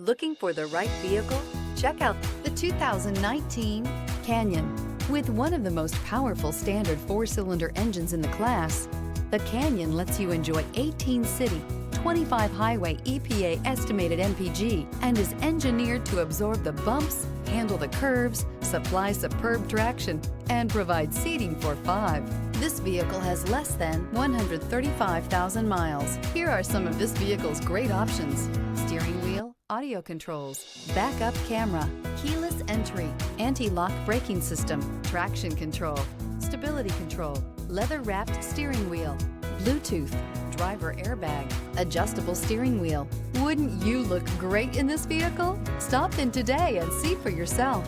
Looking for the right vehicle? Check out the 2019 Canyon. With one of the most powerful standard 4-cylinder engines in the class, the Canyon lets you enjoy 18 city, 25 highway EPA estimated MPG, and is engineered to absorb the bumps, handle the curves, supply superb traction, and provide seating for 5. This vehicle has less than 135,000 miles. Here are some of this vehicle's great options: steering wheel audio controls, backup camera, keyless entry, anti-lock braking system, traction control, stability control, leather-wrapped steering wheel, Bluetooth, driver airbag, adjustable steering wheel. Wouldn't you look great in this vehicle? Stop in today and see for yourself.